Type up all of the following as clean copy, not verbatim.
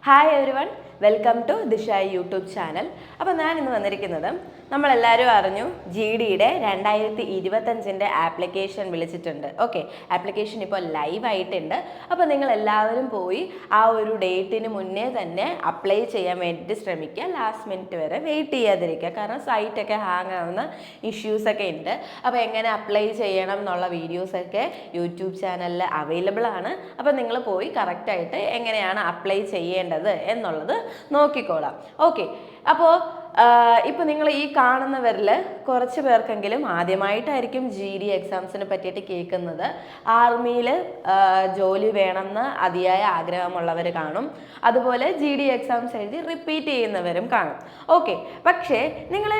Hi everyone, welcome to Disha YouTube channel. അപ്പോൾ ഞാൻ ഇന്ന് വന്നിരിക്കുന്നത്, നമ്മളെല്ലാവരും അറിഞ്ഞു GDയുടെ 2025 ആപ്ലിക്കേഷൻ വിളിച്ചിട്ടുണ്ട്. ഓക്കെ, ആപ്ലിക്കേഷൻ ഇപ്പോൾ ലൈവായിട്ടുണ്ട്. അപ്പോൾ നിങ്ങൾ എല്ലാവരും പോയി ആ ഒരു ഡേറ്റിന് മുന്നേ തന്നെ അപ്ലൈ ചെയ്യാൻ വേണ്ടിയിട്ട് ശ്രമിക്കുക. ലാസ്റ്റ് മിനിറ്റ് വരെ വെയിറ്റ് ചെയ്യാതിരിക്കുക, കാരണം സൈറ്റൊക്കെ ഹാങ് ആവുന്ന ഇഷ്യൂസൊക്കെ ഉണ്ട്. അപ്പോൾ എങ്ങനെ അപ്ലൈ ചെയ്യണം എന്നുള്ള വീഡിയോസൊക്കെ യൂട്യൂബ് ചാനലിൽ അവൈലബിൾ ആണ്. അപ്പോൾ നിങ്ങൾ പോയി കറക്റ്റായിട്ട് എങ്ങനെയാണ് അപ്ലൈ ചെയ്യേണ്ടത് എന്നുള്ളത് നോക്കിക്കോളാം. ഓക്കെ, അപ്പോൾ ഇപ്പോൾ നിങ്ങൾ ഈ കാണുന്നവരിൽ കുറച്ച് പേർക്കെങ്കിലും ആദ്യമായിട്ടായിരിക്കും GD എക്സാംസിനെ പറ്റിയിട്ട് കേൾക്കുന്നത്. ആർമിയിൽ ജോലി വേണമെന്ന് അതിയായ ആഗ്രഹമുള്ളവർ കാണും. അതുപോലെ GD എക്സാംസ് എഴുതി റിപ്പീറ്റ് ചെയ്യുന്നവരും കാണും. ഓക്കെ, പക്ഷേ നിങ്ങൾ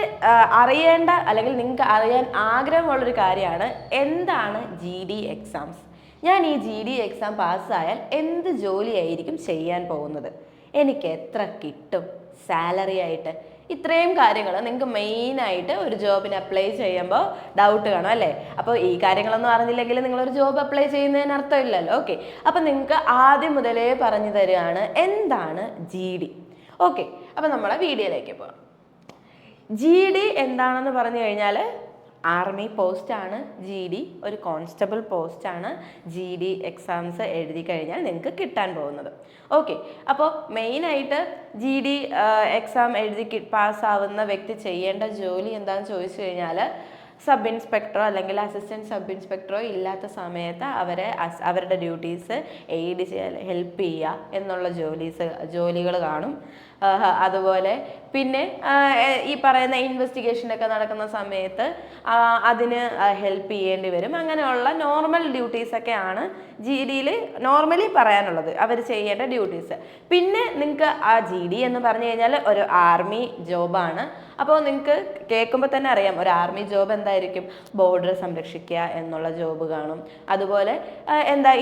അറിയേണ്ട അല്ലെങ്കിൽ നിങ്ങൾക്ക് അറിയാൻ ആഗ്രഹമുള്ളൊരു കാര്യമാണ്, എന്താണ് GD എക്സാംസ്? ഞാൻ ഈ GD എക്സാം പാസ്സായാൽ എന്ത് ജോലിയായിരിക്കും ചെയ്യാൻ പോകുന്നത്? എനിക്ക് എത്ര കിട്ടും സാലറി ആയിട്ട്? ഇത്രയും കാര്യങ്ങൾ നിങ്ങൾക്ക് മെയിനായിട്ട് ഒരു ജോബിന് അപ്ലൈ ചെയ്യുമ്പോൾ ഡൗട്ട് കാണും അല്ലേ? അപ്പോൾ ഈ കാര്യങ്ങളൊന്നും അറിഞ്ഞില്ലെങ്കിൽ നിങ്ങളൊരു ജോബ് അപ്ലൈ ചെയ്യുന്നതിന് അർത്ഥമില്ലല്ലോ. ഓക്കെ, അപ്പോൾ നിങ്ങൾക്ക് ആദ്യം മുതലേ പറഞ്ഞു തരികയാണ് എന്താണ് GD. ഓക്കെ, അപ്പോൾ നമ്മളെ വീഡിയോയിലേക്ക് പോകാം. GD എന്താണെന്ന് പറഞ്ഞു കഴിഞ്ഞാൽ, ആർമി പോസ്റ്റാണ് GD, ഒരു കോൺസ്റ്റബിൾ പോസ്റ്റാണ് GD എക്സാംസ് എഴുതി കഴിഞ്ഞാൽ നിങ്ങൾക്ക് കിട്ടാൻ പോകുന്നത്. ഓക്കെ, അപ്പോൾ മെയിനായിട്ട് GD എക്സാം എഴുതി പാസ്സാവുന്ന വ്യക്തി ചെയ്യേണ്ട ജോലി എന്താണെന്ന് ചോദിച്ചു കഴിഞ്ഞാൽ, സബ് ഇൻസ്പെക്ടറോ അല്ലെങ്കിൽ അസിസ്റ്റൻറ്റ് സബ് ഇൻസ്പെക്ടറോ ഇല്ലാത്ത സമയത്ത് അവരുടെ ഡ്യൂട്ടീസ് എയ്ഡ് ചെയ്യുക, ഹെൽപ്പ് ചെയ്യുക എന്നുള്ള ജോലികൾ കാണും. അതുപോലെ പിന്നെ ഈ പറയുന്ന ഇൻവെസ്റ്റിഗേഷനൊക്കെ നടക്കുന്ന സമയത്ത് അതിന് ഹെൽപ്പ് ചെയ്യേണ്ടി വരും. അങ്ങനെയുള്ള നോർമൽ ഡ്യൂട്ടീസൊക്കെയാണ് GDയിൽ നോർമലി പറയാനുള്ളത്, അവർ ചെയ്യേണ്ട ഡ്യൂട്ടീസ്. പിന്നെ നിങ്ങൾക്ക് ആ GD എന്ന് പറഞ്ഞു കഴിഞ്ഞാൽ ഒരു ആർമി ജോബാണ്. അപ്പോൾ നിങ്ങൾക്ക് കേൾക്കുമ്പോൾ തന്നെ അറിയാം ഒരു ആർമി ജോബ് എന്തായിരിക്കും. ബോർഡർ സംരക്ഷിക്കുക എന്നുള്ള ജോബ് കാണും. അതുപോലെ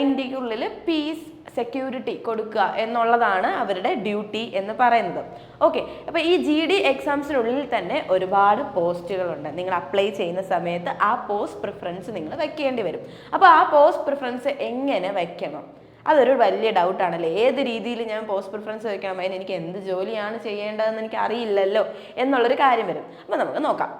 ഇന്ത്യക്കുള്ളിൽ പീസ് സെക്യൂരിറ്റി കൊടുക്കുക എന്നുള്ളതാണ് അവരുടെ ഡ്യൂട്ടി എന്ന് പറയുന്നത്. ഓക്കെ, അപ്പോൾ ഈ GD എക്സാംസിനുള്ളിൽ തന്നെ ഒരുപാട് പോസ്റ്റുകളുണ്ട്. നിങ്ങൾ അപ്ലൈ ചെയ്യുന്ന സമയത്ത് ആ പോസ്റ്റ് പ്രിഫറൻസ് നിങ്ങൾ വെക്കേണ്ടി വരും. അപ്പോൾ ആ പോസ്റ്റ് പ്രിഫറൻസ് എങ്ങനെ വെക്കണം? അതൊരു വലിയ ഡൗട്ടാണല്ലേ. ഏത് രീതിയിൽ ഞാൻ പോസ്റ്റ് പ്രിഫറൻസ് വെക്കണം, അതിന് എനിക്ക് എന്ത് ജോലിയാണ് ചെയ്യേണ്ടതെന്ന് എനിക്ക് അറിയില്ലല്ലോ എന്നുള്ളൊരു കാര്യം വരും. അപ്പോൾ നമുക്ക് നോക്കാം.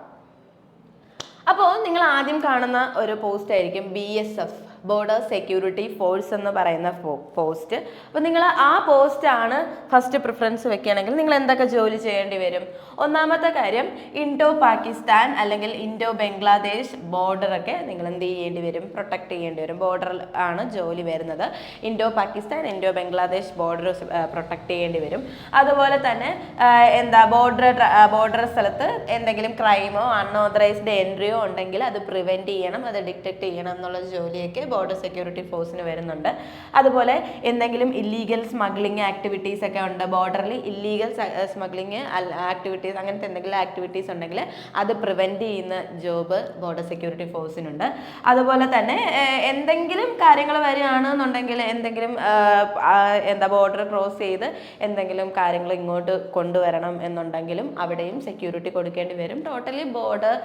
അപ്പോൾ നിങ്ങൾ ആദ്യം കാണുന്ന ഒരു പോസ്റ്റ് ആയിരിക്കും BSF, ബോർഡർ സെക്യൂരിറ്റി ഫോഴ്സ് എന്ന് പറയുന്ന പോസ്റ്റ്. അപ്പോൾ നിങ്ങൾ ആ പോസ്റ്റാണ് ഫസ്റ്റ് പ്രിഫറൻസ് വെക്കുകയാണെങ്കിൽ നിങ്ങൾ എന്തൊക്കെ ജോലി ചെയ്യേണ്ടി വരും? ഒന്നാമത്തെ കാര്യം, ഇൻഡോ പാകിസ്ഥാൻ അല്ലെങ്കിൽ ഇൻഡോ ബംഗ്ലാദേശ് ബോർഡറൊക്കെ നിങ്ങൾ എന്ത് ചെയ്യേണ്ടി വരും? പ്രൊട്ടക്ട് ചെയ്യേണ്ടി വരും. ബോർഡറിൽ ആണ് ജോലി വരുന്നത്. Indo Pakistan, Indo Bangladesh border protect ചെയ്യേണ്ടി വരും. അതുപോലെ തന്നെ ബോർഡർ സ്ഥലത്ത് എന്തെങ്കിലും ക്രൈമോ അൺഓതറൈസ്ഡ് എൻട്രിയോ ഉണ്ടെങ്കിൽ അത് പ്രിവെൻറ്റ് ചെയ്യണം, അത് ഡിറ്റക്ട് ചെയ്യണം എന്നുള്ള ജോലിയൊക്കെ ബോർഡർ സെക്യൂരിറ്റി ഫോഴ്സിന് വരുന്നുണ്ട്. അതുപോലെ എന്തെങ്കിലും ഇല്ലീഗൽ സ്മഗ്ലിംഗ് ആക്ടിവിറ്റീസ് ഒക്കെ ഉണ്ട് ബോർഡറിൽ, ഇല്ലീഗൽ സ്മഗ്ലിംഗ് ആക്ടിവിറ്റീസ്, അങ്ങനത്തെ എന്തെങ്കിലും ആക്ടിവിറ്റീസ് ഉണ്ടെങ്കിൽ അത് പ്രിവെൻറ്റ് ചെയ്യുന്ന ജോബ് ബോർഡർ സെക്യൂരിറ്റി ഫോഴ്സിനുണ്ട്. അതുപോലെ തന്നെ എന്തെങ്കിലും കാര്യങ്ങൾ വരികയാണെന്നുണ്ടെങ്കിൽ, എന്തെങ്കിലും ബോർഡർ ക്രോസ് ചെയ്ത് എന്തെങ്കിലും കാര്യങ്ങൾ ഇങ്ങോട്ട് കൊണ്ടുവരണം എന്നുണ്ടെങ്കിലും അവിടെയും സെക്യൂരിറ്റി കൊടുക്കേണ്ടി വരും. ടോട്ടലി ബോർഡർ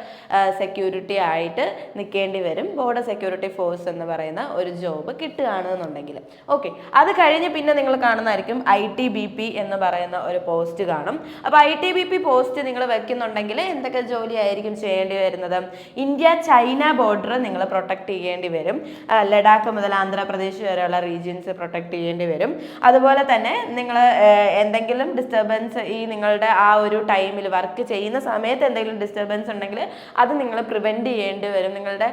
സെക്യൂരിറ്റി ആയിട്ട് നിൽക്കേണ്ടി വരും. ബോർഡർ സെക്യൂരിറ്റി ഫോഴ്സ് എന്ന് പറയുന്ന ഒരു ജോബ് കിട്ടുകയാണെന്നുണ്ടെങ്കിൽ. ഓക്കെ, അത് കഴിഞ്ഞ് പിന്നെ നിങ്ങൾ കാണുന്നതായിരിക്കും ITBP എന്ന് പറയുന്ന ഒരു പോസ്റ്റ് കാണും. അപ്പോൾ ITBP പോസ്റ്റ് നിങ്ങൾ വെക്കുന്നുണ്ടെങ്കിൽ എന്തൊക്കെ ജോലി ആയിരിക്കും ചെയ്യേണ്ടി വരുന്നത്? ഇന്ത്യ ചൈന ബോർഡർ നിങ്ങൾ പ്രൊട്ടക്ട് ചെയ്യേണ്ടി വരും. ലഡാക്ക് മുതൽ ആന്ധ്രാപ്രദേശ് വരെയുള്ള റീജിയൻസ് പ്രൊട്ടക്ട് ചെയ്യേണ്ടി വരും. അതുപോലെ തന്നെ നിങ്ങൾ എന്തെങ്കിലും ഡിസ്റ്റർബൻസ് ഈ നിങ്ങളുടെ ആ ഒരു ടൈമിൽ വർക്ക് ചെയ്യുന്ന സമയത്ത് എന്തെങ്കിലും ഡിസ്റ്റർബൻസ് ഉണ്ടെങ്കിൽ അത് നിങ്ങൾ പ്രിവെൻറ്റ് ചെയ്യേണ്ടി വരും. നിങ്ങളുടെ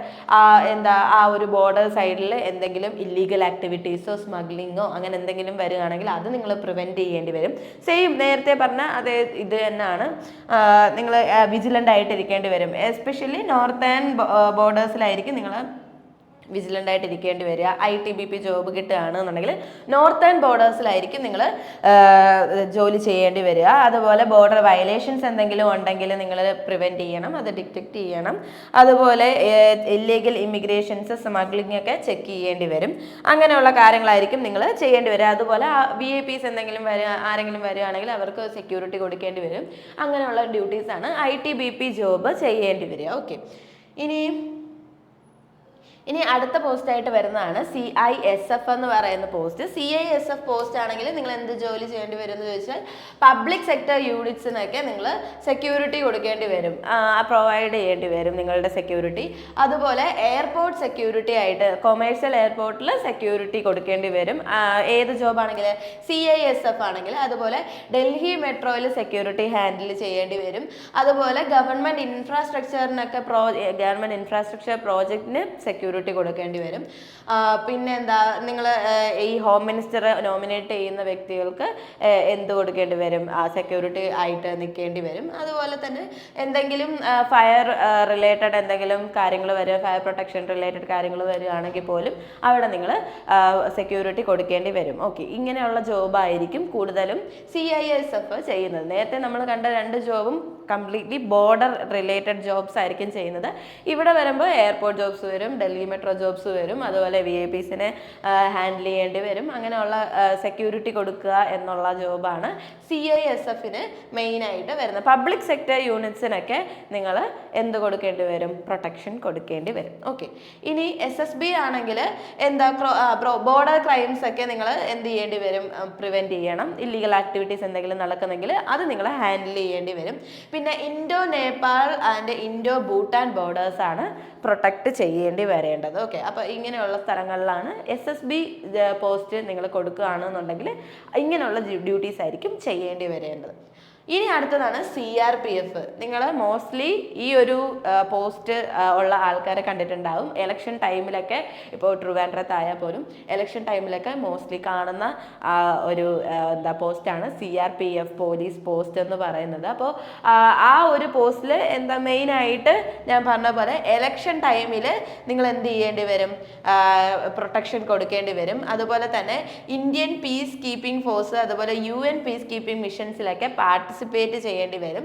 ആ ഒരു ബോർഡർ സൈഡിൽ എന്തെങ്കിലും ഇല്ലീഗൽ ആക്ടിവിറ്റീസോ സ്മഗ്ലിങ്ങോ അങ്ങനെ എന്തെങ്കിലും വരികയാണെങ്കിൽ അത് നിങ്ങൾ പ്രിവെൻറ്റ് ചെയ്യേണ്ടി വരും. സെയിം നേരത്തെ പറഞ്ഞ അതേ ഇത് തന്നെയാണ്. നിങ്ങൾ വിജിലൻ്റ് ആയിട്ടിരിക്കേണ്ടി വരും. എസ്പെഷ്യലി നോർത്തേൺ ബോർഡേഴ്സിലായിരിക്കും നിങ്ങൾ വിജിലൻ്റ് ആയിട്ട് ഇരിക്കേണ്ടി വരിക. ITBP ജോബ് കിട്ടുകയാണെന്നുണ്ടെങ്കിൽ നോർത്തേൺ ബോർഡേഴ്സിലായിരിക്കും നിങ്ങൾ ജോലി ചെയ്യേണ്ടി വരിക. അതുപോലെ ബോർഡർ വയലേഷൻസ് എന്തെങ്കിലും ഉണ്ടെങ്കിൽ നിങ്ങൾ പ്രിവെൻറ്റ് ചെയ്യണം, അത് ഡിറ്റക്ട് ചെയ്യണം. അതുപോലെ ഇല്ലീഗൽ ഇമിഗ്രേഷൻസ് സ്മഗ്ലിംഗ് ഒക്കെ ചെക്ക് ചെയ്യേണ്ടി വരും. അങ്ങനെയുള്ള കാര്യങ്ങളായിരിക്കും നിങ്ങൾ ചെയ്യേണ്ടി വരിക. അതുപോലെ VIPs എന്തെങ്കിലും ആരെങ്കിലും വരികയാണെങ്കിൽ അവർക്ക് സെക്യൂരിറ്റി കൊടുക്കേണ്ടി വരും. അങ്ങനെയുള്ള ഡ്യൂട്ടീസാണ് ITBP ജോബ് ചെയ്യേണ്ടി വരിക. ഓക്കെ, ഇനി അടുത്ത പോസ്റ്റായിട്ട് വരുന്നതാണ് CISF എന്ന് പറയുന്ന പോസ്റ്റ്. CISF പോസ്റ്റ് ആണെങ്കിൽ നിങ്ങൾ എന്ത് ജോലി ചെയ്യേണ്ടി വരും എന്ന് ചോദിച്ചാൽ പബ്ലിക് സെക്ടർ യൂണിറ്റ്സിനൊക്കെ നിങ്ങൾ സെക്യൂരിറ്റി കൊടുക്കേണ്ടി വരും, പ്രൊവൈഡ് ചെയ്യേണ്ടി വരും നിങ്ങളുടെ സെക്യൂരിറ്റി. അതുപോലെ എയർപോർട്ട് സെക്യൂരിറ്റി ആയിട്ട് കൊമേഴ്സ്യൽ എയർപോർട്ടിൽ സെക്യൂരിറ്റി കൊടുക്കേണ്ടി വരും. ഏത് ജോബ് ആണെങ്കിൽ CISF ആണെങ്കിൽ. അതുപോലെ ഡൽഹി മെട്രോയിൽ സെക്യൂരിറ്റി ഹാൻഡിൽ ചെയ്യേണ്ടി വരും. അതുപോലെ ഗവൺമെൻറ് ഇൻഫ്രാസ്ട്രക്ചറിനൊക്കെ ഗവൺമെൻറ് ഇൻഫ്രാസ്ട്രക്ചർ പ്രോജക്റ്റിന് സെക്യൂരിറ്റി കൊടുക്കേണ്ടി വരും. പിന്നെ എന്താ, നിങ്ങൾ ഈ ഹോം മിനിസ്റ്റർ നോമിനേറ്റ് ചെയ്യുന്ന വ്യക്തികൾക്ക് എന്ത് കൊടുക്കേണ്ടി വരും, സെക്യൂരിറ്റി ആയിട്ട് നിൽക്കേണ്ടി വരും. അതുപോലെ തന്നെ എന്തെങ്കിലും ഫയർ റിലേറ്റഡ് എന്തെങ്കിലും കാര്യങ്ങൾ വരിക, ഫയർ പ്രൊട്ടക്ഷൻ റിലേറ്റഡ് കാര്യങ്ങൾ വരികയാണെങ്കിൽ പോലും അവിടെ നിങ്ങൾ സെക്യൂരിറ്റി കൊടുക്കേണ്ടി വരും. ഓക്കെ, ഇങ്ങനെയുള്ള ജോബായിരിക്കും കൂടുതലും CISF ചെയ്യുന്നത്. നേരത്തെ നമ്മൾ കണ്ട 2 ജോബും കംപ്ലീറ്റ്ലി ബോർഡർ റിലേറ്റഡ് ജോബ്സ് ആയിരിക്കും ചെയ്യുന്നത്. ഇവിടെ വരുമ്പോൾ എയർപോർട്ട് ജോബ്സ് വരും, ഡൽഹി മെട്രോ ജോബ്സ് വരും, അതുപോലെ VIPസിനെ ഹാൻഡിൽ ചെയ്യേണ്ടി വരും. അങ്ങനെയുള്ള സെക്യൂരിറ്റി കൊടുക്കുക എന്നുള്ള ജോബാണ് CISFന് മെയിനായിട്ട് വരുന്നത്. പബ്ലിക് സെക്ടർ യൂണിറ്റ്സിനൊക്കെ നിങ്ങൾ എന്ത് കൊടുക്കേണ്ടി വരും, പ്രൊട്ടക്ഷൻ കൊടുക്കേണ്ടി വരും. ഓക്കെ, ഇനി SSB ആണെങ്കിൽ എന്താ, ബോർഡർ ക്രൈംസ് ഒക്കെ നിങ്ങൾ എന്ത് ചെയ്യേണ്ടി വരും, പ്രിവെൻറ്റ് ചെയ്യണം. ഇല്ലീഗൽ ആക്ടിവിറ്റീസ് എന്തെങ്കിലും നടക്കുന്നെങ്കിൽ അത് നിങ്ങൾ ഹാൻഡിൽ ചെയ്യേണ്ടി വരും. പിന്നെ Indo Nepal and Indo Bhutan borders ആണ് പ്രൊട്ടക്റ്റ് ചെയ്യേണ്ടി വരേണ്ടത്. ഓക്കെ, അപ്പോൾ ഇങ്ങനെയുള്ള സ്ഥലങ്ങളിലാണ് SSB പോസ്റ്റ് നിങ്ങൾ കൊടുക്കുകയാണെന്നുണ്ടെങ്കിൽ ഇങ്ങനെയുള്ള ഡ്യൂട്ടീസ് ആയിരിക്കും ചെയ്യേണ്ടി വരേണ്ടത്. ഇനി അടുത്തതാണ് CRPF. നിങ്ങൾ മോസ്റ്റ്ലി ഈ ഒരു പോസ്റ്റ് ഉള്ള ആൾക്കാരെ കണ്ടിട്ടുണ്ടാവും. ഇലക്ഷൻ ടൈമിലൊക്കെ, ഇപ്പോൾ ട്രിവാൻഡ്രത്തായാൽ പോലും ഇലക്ഷൻ ടൈമിലൊക്കെ മോസ്റ്റ്ലി കാണുന്ന ഒരു പോസ്റ്റാണ് CRPF പോലീസ് പോസ്റ്റ് എന്ന് പറയുന്നത്. അപ്പോൾ ആ ഒരു പോസ്റ്റിൽ എന്താ മെയിനായിട്ട് ഞാൻ പറഞ്ഞ പോലെ ഇലക്ഷൻ ടൈമിൽ നിങ്ങൾ എന്ത് ചെയ്യേണ്ടി വരും, പ്രൊട്ടക്ഷൻ കൊടുക്കേണ്ടി വരും. അതുപോലെ തന്നെ ഇന്ത്യൻ പീസ് കീപ്പിംഗ് ഫോഴ്സ്, അതുപോലെ UN പീസ് കീപ്പിംഗ് മിഷൻസിലൊക്കെ പാർട്ടിസിപ്പേറ്റ് ചെയ്യേണ്ടി വരും.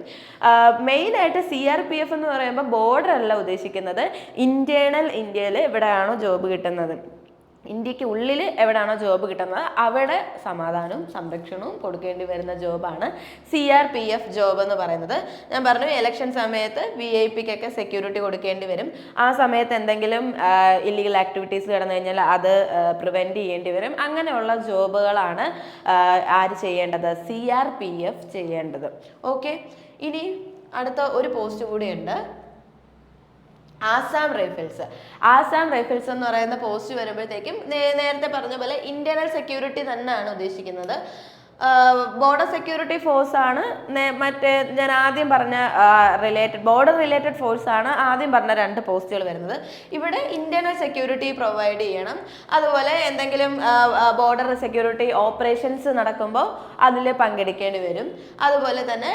മെയിനായിട്ട് CRPF എന്ന് പറയുമ്പോൾ ബോർഡർ അല്ല ഉദ്ദേശിക്കുന്നത്, ഇന്ത്യയിൽ എവിടെയാണോ ജോബ് കിട്ടുന്നത്, ഇന്ത്യക്ക് ഉള്ളിൽ എവിടെയാണോ ജോബ് കിട്ടുന്നത് അവിടെ സമാധാനവും സംരക്ഷണവും കൊടുക്കേണ്ടി വരുന്ന ജോബാണ് CRPF ജോബ് എന്ന് പറയുന്നത്. ഞാൻ പറഞ്ഞു ഇലക്ഷൻ സമയത്ത് VIPക്കൊക്കെ സെക്യൂരിറ്റി കൊടുക്കേണ്ടി വരും. ആ സമയത്ത് എന്തെങ്കിലും ഇല്ലീഗൽ ആക്ടിവിറ്റീസ് കിടന്നു കഴിഞ്ഞാൽ അത് പ്രിവെൻറ്റ് ചെയ്യേണ്ടി വരും. അങ്ങനെയുള്ള ജോബുകളാണ് ആര് ചെയ്യേണ്ടത്, CRPF ചെയ്യേണ്ടത്. ഓക്കെ, ഇനി അടുത്ത ഒരു പോസ്റ്റ് കൂടിയുണ്ട്, ആസാം റൈഫിൾസ് എന്ന് പറയുന്ന പോസ്റ്റ് വരുമ്പോഴത്തേക്കും നേരത്തെ പറഞ്ഞ പോലെ ഇന്റേണൽ സെക്യൂരിറ്റി തന്നെയാണ് ഉദ്ദേശിക്കുന്നത്. ബോർഡർ സെക്യൂരിറ്റി ഫോഴ്സ് ആണ് മറ്റേ ഞാൻ ആദ്യം പറഞ്ഞ ബോർഡർ റിലേറ്റഡ് ഫോഴ്സ് ആണ് ആദ്യം പറഞ്ഞ 2 പോസ്റ്റുകൾ വരുന്നത്. ഇവിടെ ഇന്റേണൽ സെക്യൂരിറ്റി പ്രൊവൈഡ് ചെയ്യണം. അതുപോലെ എന്തെങ്കിലും ബോർഡർ സെക്യൂരിറ്റി ഓപ്പറേഷൻസ് നടക്കുമ്പോൾ അതിൽ പങ്കെടുക്കേണ്ടി വരും. അതുപോലെ തന്നെ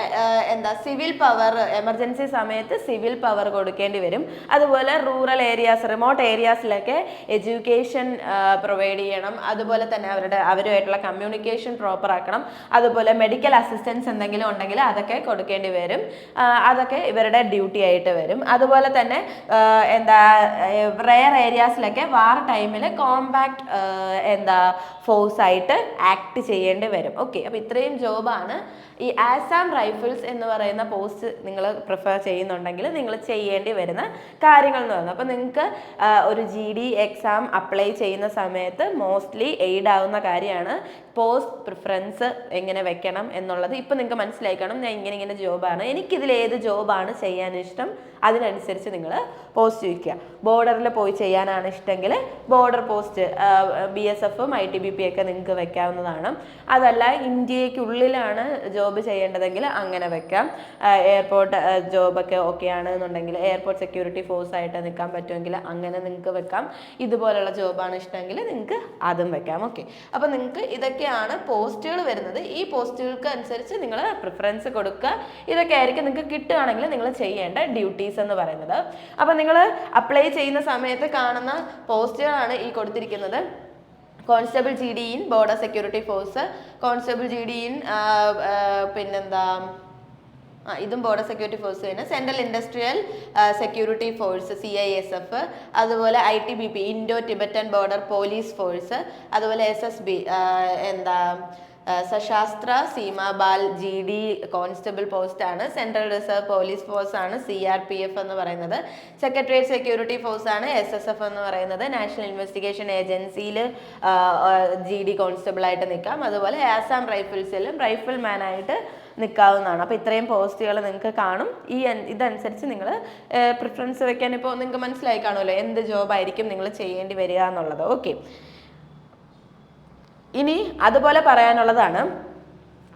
സിവിൽ പവർ, എമർജൻസി സമയത്ത് സിവിൽ പവർ കൊടുക്കേണ്ടി വരും. അതുപോലെ റൂറൽ ഏരിയാസ്, റിമോട്ട് ഏരിയാസിലൊക്കെ എഡ്യൂക്കേഷൻ പ്രൊവൈഡ് ചെയ്യണം. അതുപോലെ തന്നെ അവരുമായിട്ടുള്ള കമ്മ്യൂണിക്കേഷൻ പ്രോപ്പർ ആക്കണം. അതുപോലെ മെഡിക്കൽ അസിസ്റ്റൻസ് എന്തെങ്കിലും ഉണ്ടെങ്കിൽ അതൊക്കെ കൊടുക്കേണ്ടി വരും. അതൊക്കെ ഇവരുടെ ഡ്യൂട്ടി ആയിട്ട് വരും. അതുപോലെ തന്നെ റെയർ ഏരിയാസിലൊക്കെ വാർ ടൈമിൽ കോമ്പാക്ട് ഫോഴ്സ് ആയിട്ട് ആക്ട് ചെയ്യേണ്ടി വരും. ഓക്കെ, അപ്പോൾ ഇത്രയും ജോബാണ് ഈ ആസാം റൈഫിൾസ് എന്ന് പറയുന്ന പോസ്റ്റ് നിങ്ങൾ പ്രിഫർ ചെയ്യുന്നുണ്ടെങ്കിൽ നിങ്ങൾ ചെയ്യേണ്ടി വരുന്ന കാര്യങ്ങൾ എന്ന് പറയുന്നത്. അപ്പോൾ നിങ്ങൾക്ക് ഒരു GD എക്സാം അപ്ലൈ ചെയ്യുന്ന സമയത്ത് മോസ്റ്റ്ലി എയ്ഡ് ആവുന്ന കാര്യമാണ് പോസ്റ്റ് പ്രിഫറൻസ് എങ്ങനെ വെക്കണം എന്നുള്ളത്. ഇപ്പം നിങ്ങൾക്ക് മനസ്സിലായിക്കണം ഞാൻ ഇങ്ങനെ ജോബാണ്, എനിക്കിതിൽ ഏത് ജോബാണ് ചെയ്യാൻ ഇഷ്ടം, അതിനനുസരിച്ച് നിങ്ങൾ പോസ്റ്റ് വയ്ക്കുക. ബോർഡറിൽ പോയി ചെയ്യാനാണ് ഇഷ്ടമെങ്കിൽ ബോർഡർ പോസ്റ്റ് BSFും ITBP ഒക്കെ നിങ്ങൾക്ക് വെക്കാവുന്നതാണ്. അതല്ല ഇന്ത്യക്കുള്ളിലാണ് ജോബ് ചെയ്യേണ്ടതെങ്കിൽ അങ്ങനെ വെക്കാം. എയർപോർട്ട് ജോബൊക്കെ ഓക്കെ ആണെന്നുണ്ടെങ്കിൽ എയർപോർട്ട് സെക്യൂരിറ്റി ഫോഴ്സ് ആയിട്ട് നിൽക്കാൻ പറ്റുമെങ്കിൽ അങ്ങനെ നിങ്ങൾക്ക് വെക്കാം. ഇതുപോലുള്ള ജോബാണ് ഇഷ്ടമെങ്കിൽ നിങ്ങൾക്ക് അതും വെക്കാം. ഓക്കെ, അപ്പോൾ നിങ്ങൾക്ക് ഇതൊക്കെയാണ് പോസ്റ്റുകൾ വരുന്നത്. ഈ പോസ്റ്റുകൾക്ക് അനുസരിച്ച് നിങ്ങൾ പ്രിഫറൻസ് കൊടുക്കുക. ഇതൊക്കെ ആയിരിക്കും നിങ്ങൾക്ക് കിട്ടുകയാണെങ്കിൽ നിങ്ങൾ ചെയ്യേണ്ട ഡ്യൂട്ടീസ് എന്ന് പറയുന്നത്. അപ്പോൾ നിങ്ങൾ അപ്ലൈ ചെയ്യുന്ന സമയത്ത് കാണുന്ന പോസ്റ്റുകളാണ് ഈ കൊടുത്തിരിക്കുന്നത്. Constable GD in border security force, constable GD in ഇതും ബോർഡർ സെക്യൂരിറ്റി ഫോഴ്സ് തന്നെ, central industrial security force CISF, അതുപോലെ ITBP Indo Tibetan border police force, അതുപോലെ SSB സശാസ്ത്ര സീമാബാൽ GD കോൺസ്റ്റബിൾ പോസ്റ്റാണ്. സെൻട്രൽ റിസർവ് പോലീസ് ഫോഴ്സ് ആണ് CRPF എന്ന് പറയുന്നത്. Secretariat security force ആണ് SSF എന്ന് പറയുന്നത്. നാഷണൽ ഇൻവെസ്റ്റിഗേഷൻ ഏജൻസിയിൽ GD കോൺസ്റ്റബിൾ ആയിട്ട് നിൽക്കാം. അതുപോലെ ആസാം റൈഫിൾസിലും റൈഫിൾ മാനായിട്ട് നിൽക്കാവുന്നതാണ്. അപ്പോൾ ഇത്രയും പോസ്റ്റുകൾ നിങ്ങൾക്ക് കാണും. ഇതനുസരിച്ച് നിങ്ങൾ പ്രിഫറൻസ് വെക്കാൻ ഇപ്പോൾ നിങ്ങൾക്ക് മനസ്സിലായി കാണുമല്ലോ എന്ത് ജോബായിരിക്കും നിങ്ങൾ ചെയ്യേണ്ടി വരിക എന്നുള്ളത്. ഓക്കെ, ഇനി അതുപോലെ പറയാനുള്ളതാണ്,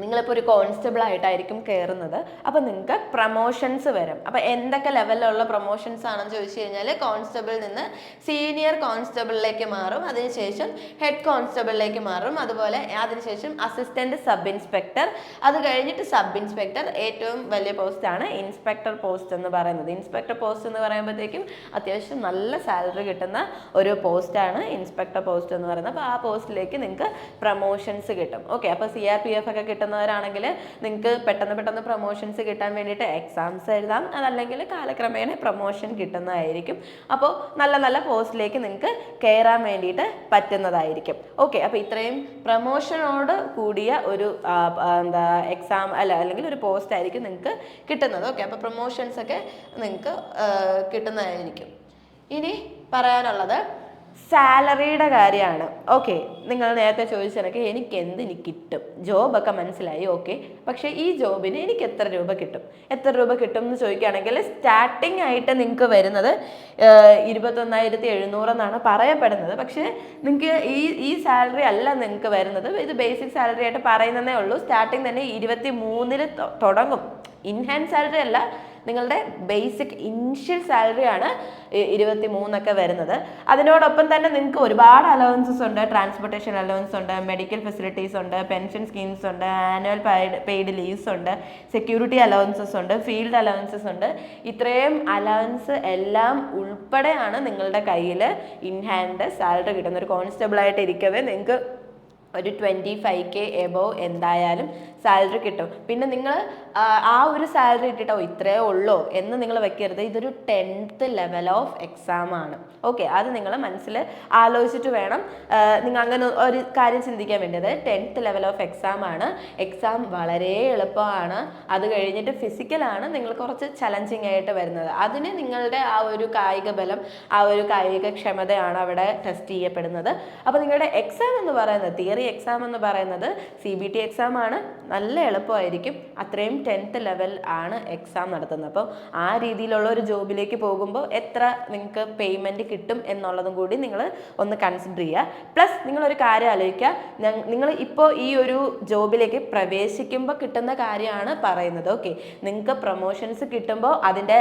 നിങ്ങളിപ്പോൾ ഒരു കോൺസ്റ്റബിൾ ആയിട്ടായിരിക്കും കയറുന്നത്. അപ്പോൾ നിങ്ങൾക്ക് പ്രൊമോഷൻസ് വരും. അപ്പോൾ എന്തൊക്കെ ലെവലിലുള്ള പ്രൊമോഷൻസ് ആണെന്ന് ചോദിച്ചു കഴിഞ്ഞാൽ കോൺസ്റ്റബിളിൽ നിന്ന് സീനിയർ കോൺസ്റ്റബിളിലേക്ക് മാറും, അതിനുശേഷം ഹെഡ് കോൺസ്റ്റബിളിലേക്ക് മാറും, അതുപോലെ അതിനുശേഷം അസിസ്റ്റന്റ് സബ് ഇൻസ്പെക്ടർ, അത് കഴിഞ്ഞിട്ട് സബ് ഇൻസ്പെക്ടർ, ഏറ്റവും വലിയ പോസ്റ്റാണ് ഇൻസ്പെക്ടർ പോസ്റ്റ് എന്ന് പറയുന്നത്. ഇൻസ്പെക്ടർ പോസ്റ്റ് എന്ന് പറയുമ്പോഴത്തേക്കും അത്യാവശ്യം നല്ല സാലറി കിട്ടുന്ന ഒരു പോസ്റ്റാണ് ഇൻസ്പെക്ടർ പോസ്റ്റ് എന്ന് പറയുന്നത്. അപ്പോൾ ആ പോസ്റ്റിലേക്ക് നിങ്ങൾക്ക് പ്രൊമോഷൻസ് കിട്ടും. ഓക്കെ, അപ്പോൾ CRPF ഒക്കെ കിട്ടുന്നവരാണെങ്കിൽ നിങ്ങൾക്ക് പെട്ടെന്ന് പ്രൊമോഷൻസ് കിട്ടാൻ വേണ്ടിയിട്ട് എക്സാംസ് എഴുതാം, അതല്ലെങ്കിൽ കാലക്രമേണ പ്രൊമോഷൻ കിട്ടുന്നതായിരിക്കും. അപ്പോൾ നല്ല പോസ്റ്റിലേക്ക് നിങ്ങൾക്ക് കയറാൻ വേണ്ടിയിട്ട് പറ്റുന്നതായിരിക്കും. ഓക്കെ, അപ്പോൾ ഇത്രയും പ്രൊമോഷനോട് കൂടിയ ഒരു എക്സാം അല്ലെങ്കിൽ ഒരു പോസ്റ്റ് ആയിരിക്കും നിങ്ങൾക്ക് കിട്ടുന്നത്. ഓക്കെ, അപ്പോൾ പ്രൊമോഷൻസ് ഒക്കെ നിങ്ങൾക്ക് കിട്ടുന്നതായിരിക്കും. ഇനി പറയാനുള്ളത് സാലറിയുടെ കാര്യമാണ്. ഓക്കെ, നിങ്ങൾ നേരത്തെ ചോദിച്ചെനിക്ക് എനിക്ക് കിട്ടും, ജോബൊക്കെ മനസ്സിലായി. ഓക്കെ, പക്ഷേ ഈ ജോബിന് എനിക്ക് എത്ര രൂപ കിട്ടും എന്ന് ചോദിക്കുകയാണെങ്കിൽ സ്റ്റാർട്ടിംഗ് ആയിട്ട് നിങ്ങൾക്ക് വരുന്നത് 21,700 എന്നാണ് പറയപ്പെടുന്നത്. പക്ഷേ നിങ്ങൾക്ക് ഈ സാലറി അല്ല നിങ്ങൾക്ക് വരുന്നത്, ഇത് ബേസിക് സാലറി ആയിട്ട് പറയുന്നതേ ഉള്ളൂ. സ്റ്റാർട്ടിങ് തന്നെ 23 തുടങ്ങും. ഇൻഹാൻഡ് സാലറി അല്ല, നിങ്ങളുടെ ബേസിക് ഇനിഷ്യൽ സാലറി ആണ് 23 വരുന്നത്. അതിനോടൊപ്പം തന്നെ നിങ്ങൾക്ക് ഒരുപാട് അലവൻസസ് ഉണ്ട്. ട്രാൻസ്പോർട്ടേഷൻ അലവൻസ് ഉണ്ട്, മെഡിക്കൽ ഫെസിലിറ്റീസ് ഉണ്ട്, പെൻഷൻ സ്കീംസ് ഉണ്ട്, ആനുവൽ പെയ്ഡ് ലീവ്സ് ഉണ്ട്, സെക്യൂരിറ്റി അലവൻസസ് ഉണ്ട്, ഫീൽഡ് അലവൻസസ് ഉണ്ട്. ഇത്രയും അലവൻസ് എല്ലാം ഉൾപ്പെടെയാണ് നിങ്ങളുടെ കയ്യിൽ ഇൻഹാൻഡ് സാലറി കിട്ടുന്നത്. ഒരു കോൺസ്റ്റബിൾ ആയിട്ട് ഇരിക്കവേ നിങ്ങൾക്ക് ഒരു 25K എബോവ് എന്തായാലും സാലറി കിട്ടും. പിന്നെ നിങ്ങൾ ആ ഒരു സാലറി ഇട്ടിട്ടോ ഇത്രയേ ഉള്ളൂ എന്ന് നിങ്ങൾ വെക്കരുത്. ഇതൊരു 10th ലെവൽ ഓഫ് എക്സാം ആണ്. ഓക്കെ, അത് നിങ്ങൾ മനസ്സിൽ ആലോചിച്ചിട്ട് വേണം നിങ്ങൾ അങ്ങനെ ഒരു കാര്യം ചിന്തിക്കാൻ വേണ്ടത്. 10th ലെവൽ ഓഫ് എക്സാം ആണ്. എക്സാം വളരെ എളുപ്പമാണ്. അത് കഴിഞ്ഞിട്ട് ഫിസിക്കലാണ് നിങ്ങൾ കുറച്ച് ചലഞ്ചിങ് ആയിട്ട് വരുന്നത്. അതിന് നിങ്ങളുടെ ആ ഒരു കായിക ബലം, ആ ഒരു കായിക ക്ഷമതയാണ് അവിടെ ടെസ്റ്റ് ചെയ്യപ്പെടുന്നത്. അപ്പോൾ നിങ്ങളുടെ എക്സാം എന്ന് പറയുന്നത്, തിയറി എക്സാം എന്ന് പറയുന്നത് CBT എക്സാം ആണ്. നല്ല എളുപ്പമായിരിക്കും. അത്രയും 10th ലെവൽ ആണ് എക്സാം നടത്തുന്നത്. അപ്പോൾ ആ രീതിയിലുള്ള ഒരു ജോബിലേക്ക് പോകുമ്പോൾ എത്ര നിങ്ങൾക്ക് പേയ്മെൻറ്റ് കിട്ടും എന്നുള്ളതും കൂടി നിങ്ങൾ ഒന്ന് കൺസിഡർ ചെയ്യുക. പ്ലസ് നിങ്ങളൊരു കാര്യം ആലോചിക്കുക, നിങ്ങൾ ഇപ്പോൾ ഈ ഒരു ജോബിലേക്ക് പ്രവേശിക്കുമ്പോൾ കിട്ടുന്ന കാര്യമാണ് പറയുന്നത്. ഓക്കെ, നിങ്ങൾക്ക് പ്രൊമോഷൻസ് കിട്ടുമ്പോൾ അതിൻ്റെ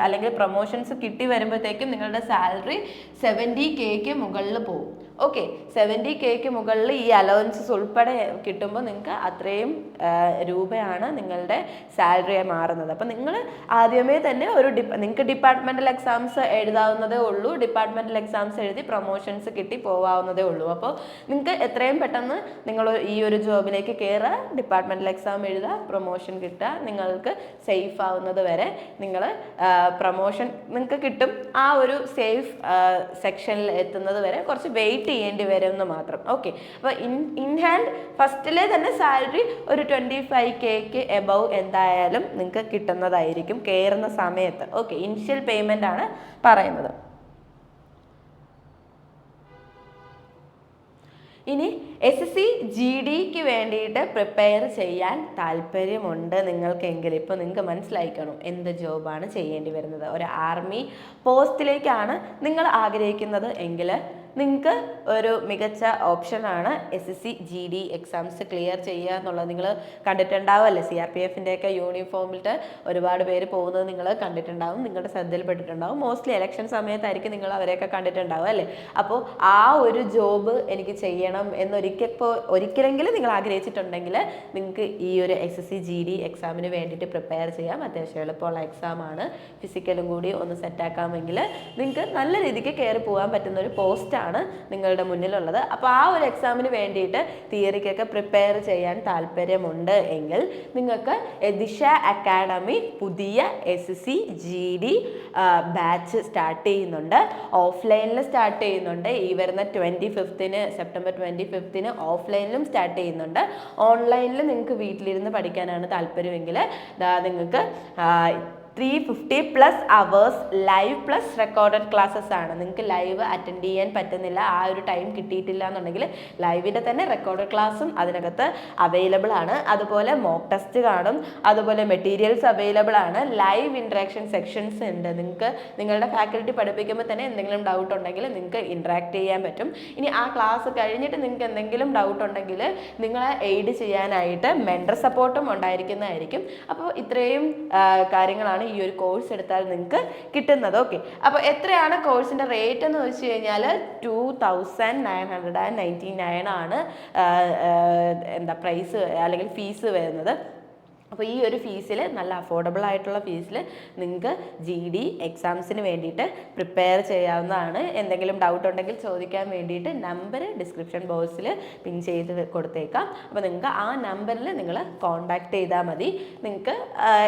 അല്ലെങ്കിൽ പ്രൊമോഷൻസ് കിട്ടി വരുമ്പോഴത്തേക്കും നിങ്ങളുടെ സാലറി 70K മുകളിൽ പോകും. ഓക്കെ, 70K മുകളിൽ ഈ അലവൻസസ് ഉൾപ്പെടെ കിട്ടുമ്പോൾ നിങ്ങൾക്ക് അത്രയും രൂപയാണ് നിങ്ങളുടെ സാലറി മാറുന്നത്. അപ്പോൾ നിങ്ങൾ ആദ്യമേ തന്നെ നിങ്ങൾക്ക് ഡിപ്പാർട്ട്മെൻറ്റൽ എക്സാംസ് എഴുതാവുന്നതേ ഉള്ളൂ. ഡിപ്പാർട്ട്മെൻറ്റൽ എക്സാംസ് എഴുതി പ്രൊമോഷൻസ് കിട്ടി പോവാവുന്നതേ ഉള്ളൂ. അപ്പോൾ നിങ്ങൾക്ക് എത്രയും പെട്ടെന്ന് നിങ്ങൾ ഈ ഒരു ജോബിലേക്ക് കയറുക, ഡിപ്പാർട്ട്മെൻറ്റൽ എക്സാം എഴുതുക, പ്രൊമോഷൻ കിട്ടുക, നിങ്ങൾക്ക് സേഫ് ആവുന്നത് വരെ നിങ്ങൾ പ്രൊമോഷൻ നിങ്ങൾക്ക് കിട്ടും. ആ ഒരു സേഫ് സെക്ഷനിൽ എത്തുന്നത് വരെ കുറച്ച് വെയിറ്റ് ചെയ്യേണ്ടി വരും എന്ന് മാത്രം. ഓക്കെ, അപ്പോൾ ഇൻ ഹാൻഡ് ഫസ്റ്റിലെ തന്നെ സാലറി ഒരു 25K എബവ് എന്തായാലും നിങ്ങൾക്ക് കിട്ടുന്നതായിരിക്കും കയറുന്ന സമയത്ത്. ഓക്കെ, ഇനിഷ്യൽ പേയ്മെൻ്റ് ആണ് പറയുന്നത്. ഇനി SSC GDക്ക് വേണ്ടിയിട്ട് പ്രിപ്പയർ ചെയ്യാൻ താല്പര്യമുണ്ട് നിങ്ങൾക്കെങ്കിൽ ഇപ്പോൾ നിങ്ങൾക്ക് മനസ്സിലായിക്കണം എന്ത് ജോബാണ് ചെയ്യേണ്ടി വരുന്നത്. ഒരു ആർമി പോസ്റ്റിലേക്കാണ് നിങ്ങൾ ആഗ്രഹിക്കുന്നത് എങ്കിൽ നിങ്ങൾക്ക് ഒരു മികച്ച ഓപ്ഷനാണ് SSC GD എക്സാംസ് ക്ലിയർ ചെയ്യുക എന്നുള്ളത്. നിങ്ങൾ കണ്ടിട്ടുണ്ടാവുമല്ലേ, CRPFൻ്റെയൊക്കെ യൂണിഫോമിലിട്ട് ഒരുപാട് പേര് പോകുന്നത് നിങ്ങൾ കണ്ടിട്ടുണ്ടാവും, നിങ്ങളുടെ ശ്രദ്ധയിൽപ്പെട്ടിട്ടുണ്ടാവും. മോസ്റ്റ്ലി ഇലക്ഷൻ സമയത്തായിരിക്കും നിങ്ങൾ അവരെയൊക്കെ കണ്ടിട്ടുണ്ടാവും അല്ലേ. അപ്പോൾ ആ ഒരു ജോബ് എനിക്ക് ചെയ്യണം ഒരിക്കലെങ്കിലും നിങ്ങൾ ആഗ്രഹിച്ചിട്ടുണ്ടെങ്കിൽ നിങ്ങൾക്ക് ഈ ഒരു SSC GD എക്സാമിന് വേണ്ടിയിട്ട് പ്രിപ്പയർ ചെയ്യാം. അത്യാവശ്യം എളുപ്പമുള്ള എക്സാമാണ്. ഫിസിക്കലും കൂടി ഒന്ന് സെറ്റാക്കാമെങ്കിൽ നിങ്ങൾക്ക് നല്ല രീതിക്ക് കയറി പോകാൻ പറ്റുന്ന ഒരു പോസ്റ്റാണ് ആണ് നിങ്ങളുടെ മുന്നിലുള്ളത്. അപ്പോൾ ആ ഒരു എക്സാമിന് വേണ്ടിയിട്ട് തിയറിക്കൊക്കെ പ്രിപ്പയർ ചെയ്യാൻ താല്പര്യമുണ്ട് എങ്കിൽ നിങ്ങൾക്ക് ദിശ അക്കാഡമി പുതിയ SSC GD ബാച്ച് സ്റ്റാർട്ട് ചെയ്യുന്നുണ്ട്. ഓഫ്ലൈനിൽ സ്റ്റാർട്ട് ചെയ്യുന്നുണ്ട്. ഈ വരുന്ന 25th സെപ്റ്റംബർ 25th ഓഫ്ലൈനിലും സ്റ്റാർട്ട് ചെയ്യുന്നുണ്ട്. ഓൺലൈനിൽ നിങ്ങൾക്ക് വീട്ടിലിരുന്ന് പഠിക്കാനാണ് താല്പര്യമെങ്കിൽ നിങ്ങൾക്ക് 350+ hours live plus recorded classes ആണ്. നിങ്ങൾക്ക് ലൈവ് അറ്റൻഡ് ചെയ്യാൻ പറ്റുന്നില്ല, ആ ഒരു ടൈം കിട്ടിയിട്ടില്ല എന്നുണ്ടെങ്കിൽ ലൈവിൻ്റെ തന്നെ റെക്കോർഡഡ് ക്ലാസ്സും അതിനകത്ത് അവൈലബിൾ ആണ്. അതുപോലെ മോക്ക് ടെസ്റ്റ് കാണും, അതുപോലെ മെറ്റീരിയൽസ് അവൈലബിൾ ആണ്, ലൈവ് ഇൻട്രാക്ഷൻ സെക്ഷൻസ് ഉണ്ട്. നിങ്ങൾക്ക് നിങ്ങളുടെ ഫാക്കൽറ്റി പഠിപ്പിക്കുമ്പോൾ തന്നെ എന്തെങ്കിലും ഡൗട്ട് ഉണ്ടെങ്കിൽ നിങ്ങൾക്ക് ഇൻട്രാക്ട് ചെയ്യാൻ പറ്റും. ഇനി ആ ക്ലാസ് കഴിഞ്ഞിട്ട് നിങ്ങൾക്ക് എന്തെങ്കിലും ഡൗട്ട് ഉണ്ടെങ്കിൽ നിങ്ങളെ എയ്ഡ് ചെയ്യാനായിട്ട് മെൻറ്റർ സപ്പോർട്ടും ഉണ്ടായിരിക്കുന്നതായിരിക്കും. അപ്പോൾ ഇത്രയും കാര്യങ്ങളാണ് ഈ ഒരു കോഴ്സ് എടുത്താൽ നിങ്ങൾക്ക് കിട്ടുന്നത്. ഓക്കെ, അപ്പോൾ എത്രയാണ് കോഴ്സിൻ്റെ റേറ്റ് എന്ന് വെച്ച് കഴിഞ്ഞാൽ 2999 ആണ് പ്രൈസ് അല്ലെങ്കിൽ ഫീസ് വരുന്നത്. അപ്പോൾ ഈ ഒരു ഫീസിൽ നല്ല അഫോർഡബിൾ ആയിട്ടുള്ള ഫീസിൽ നിങ്ങൾക്ക് GD എക്സാംസിന് വേണ്ടിയിട്ട് പ്രിപ്പയർ ചെയ്യാവുന്നതാണ്. എന്തെങ്കിലും ഡൗട്ട് ഉണ്ടെങ്കിൽ ചോദിക്കാൻ വേണ്ടിയിട്ട് നമ്പർ ഡിസ്ക്രിപ്ഷൻ ബോക്സിൽ പിൻ ചെയ്ത് കൊടുത്തേക്കാം. അപ്പോൾ നിങ്ങൾക്ക് ആ നമ്പറിൽ നിങ്ങൾ കോൺടാക്ട് ചെയ്താൽ മതി. നിങ്ങൾക്ക്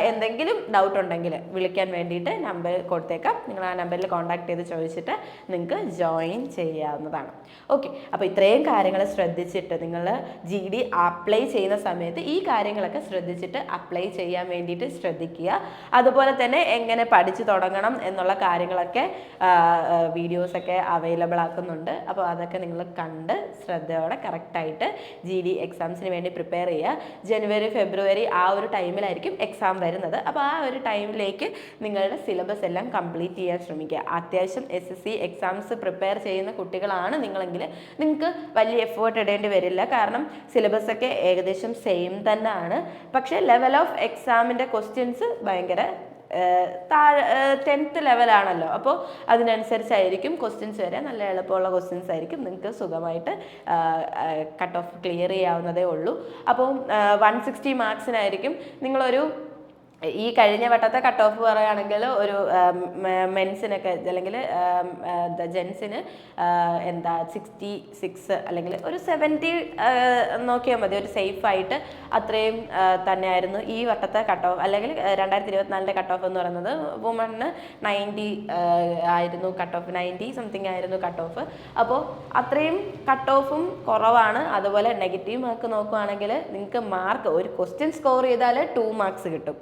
എന്തെങ്കിലും ഡൗട്ട് ഉണ്ടെങ്കിൽ വിളിക്കാൻ വേണ്ടിയിട്ട് നമ്പർ കൊടുത്തേക്കാം. നിങ്ങൾ ആ നമ്പറിൽ കോൺടാക്ട് ചെയ്ത് ചോദിച്ചിട്ട് നിങ്ങൾക്ക് ജോയിൻ ചെയ്യാവുന്നതാണ്. ഓക്കെ, അപ്പോൾ ഇത്രയും കാര്യങ്ങൾ ശ്രദ്ധിച്ചിട്ട് നിങ്ങൾ GD അപ്ലൈ ചെയ്യുന്ന സമയത്ത് ഈ കാര്യങ്ങളൊക്കെ ശ്രദ്ധിച്ചിട്ട് അപ്ലൈ ചെയ്യാൻ വേണ്ടിയിട്ട് ശ്രദ്ധിക്കുക. അതുപോലെ തന്നെ എങ്ങനെ പഠിച്ചു തുടങ്ങണം എന്നുള്ള കാര്യങ്ങളൊക്കെ വീഡിയോസൊക്കെ അവൈലബിൾ ആക്കുന്നുണ്ട്. അപ്പോൾ അതൊക്കെ നിങ്ങൾ കണ്ട് ശ്രദ്ധയോടെ കറക്റ്റായിട്ട് GD എക്സാംസിന് വേണ്ടി പ്രിപ്പയർ ചെയ്യുക. ജനുവരി ഫെബ്രുവരി ആ ഒരു ടൈമിലായിരിക്കും എക്സാം വരുന്നത്. അപ്പോൾ ആ ഒരു ടൈമിലേക്ക് നിങ്ങളുടെ സിലബസ് എല്ലാം കംപ്ലീറ്റ് ചെയ്യാൻ ശ്രമിക്കുക. അത്യാവശ്യം SSC എക്സാംസ് പ്രിപ്പയർ ചെയ്യുന്ന കുട്ടികളാണ് നിങ്ങളെങ്കിൽ നിങ്ങൾക്ക് വലിയ എഫേർട്ട് ഇടേണ്ടി വരില്ല. കാരണം സിലബസ് ഒക്കെ ഏകദേശം സെയിം തന്നെയാണ്. പക്ഷേ ലെവൽ ഓഫ് എക്സാമിൻ്റെ ക്വസ്റ്റ്യൻസ് ഭയങ്കര 10th ലെവലാണല്ലോ. അപ്പോൾ അതിനനുസരിച്ചായിരിക്കും ക്വസ്റ്റ്യൻസ് വരെ. നല്ല എളുപ്പമുള്ള ക്വസ്റ്റ്യൻസ് ആയിരിക്കും. നിങ്ങൾക്ക് സുഖമായിട്ട് കട്ട് ഓഫ് ക്ലിയർ ചെയ്യാവുന്നതേ ഉള്ളൂ. അപ്പോൾ 160 മാർക്സിനായിരിക്കും നിങ്ങളൊരു ഈ കഴിഞ്ഞ വട്ടത്തെ കട്ട് ഓഫ് പറയുകയാണെങ്കിൽ ഒരു മെൻസിനൊക്കെ അല്ലെങ്കിൽ ജെൻസിന് 66 അല്ലെങ്കിൽ ഒരു 70 നോക്കിയാൽ മതി. ഒരു സേഫായിട്ട് അത്രയും തന്നെയായിരുന്നു ഈ വട്ടത്തെ കട്ട് ഓഫ്. അല്ലെങ്കിൽ 2024 കട്ട് ഓഫ് എന്ന് പറയുന്നത് വുമണിന് 90 ആയിരുന്നു കട്ട് ഓഫ്, 90 സംതിങ് ആയിരുന്നു കട്ട് ഓഫ്. അപ്പോൾ അത്രയും കട്ട് ഓഫും കുറവാണ്. അതുപോലെ നെഗറ്റീവ് മാർക്ക് നോക്കുകയാണെങ്കിൽ നിങ്ങൾക്ക് മാർക്ക് ഒരു ക്വസ്റ്റ്യൻ സ്കോർ ചെയ്താൽ 2 മാർക്സ് കിട്ടും.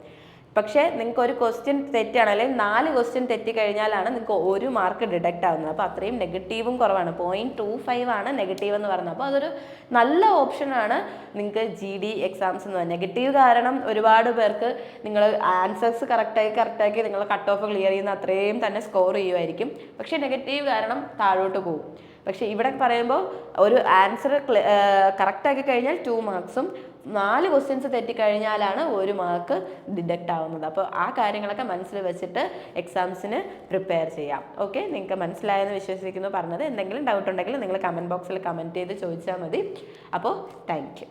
പക്ഷേ നിങ്ങൾക്ക് ഒരു ക്വസ്റ്റ്യൻ തെറ്റാണ് അല്ലെങ്കിൽ 4 ക്വസ്റ്റ്യൻ തെറ്റിക്കഴിഞ്ഞാലാണ് നിങ്ങൾക്ക് 1 മാർക്ക് ഡിഡക്റ്റ് ആവുന്നത്. അപ്പോൾ അത്രയും നെഗറ്റീവും കുറവാണ്. 0.25 ആണ് നെഗറ്റീവ് എന്ന് പറയുന്നത്. അപ്പോൾ അതൊരു നല്ല ഓപ്ഷനാണ് നിങ്ങൾക്ക് GD എക്സാംസ് എന്ന് പറയുന്നത്. നെഗറ്റീവ് കാരണം ഒരുപാട് പേർക്ക് നിങ്ങൾ ആൻസേഴ്സ് കറക്റ്റാക്കി നിങ്ങൾ കട്ട് ഓഫ് ക്ലിയർ ചെയ്യുന്ന അത്രയും തന്നെ സ്കോർ ചെയ്യുമായിരിക്കും. പക്ഷേ നെഗറ്റീവ് കാരണം താഴോട്ട് പോകും. പക്ഷേ ഇവിടെ പറയുമ്പോൾ ഒരു ആൻസർ കറക്റ്റാക്കി കഴിഞ്ഞാൽ 2 മാർക്സും 4 ക്വസ്റ്റ്യൻസ് തെറ്റിക്കഴിഞ്ഞാലാണ് 1 മാർക്ക് ഡിഡക്റ്റ് ആവുന്നത്. അപ്പോൾ ആ കാര്യങ്ങളൊക്കെ മനസ്സിൽ വെച്ചിട്ട് എക്സാംസിന് പ്രിപ്പയർ ചെയ്യാം. ഓക്കെ, നിങ്ങൾക്ക് മനസ്സിലായെന്ന് വിശ്വസിക്കുന്നു പറഞ്ഞത്. എന്തെങ്കിലും ഡൗട്ട് ഉണ്ടെങ്കിൽ നിങ്ങൾ കമൻറ്റ് ബോക്സിൽ കമൻറ്റ് ചെയ്ത് ചോദിച്ചാൽ മതി. അപ്പോൾ താങ്ക് യു.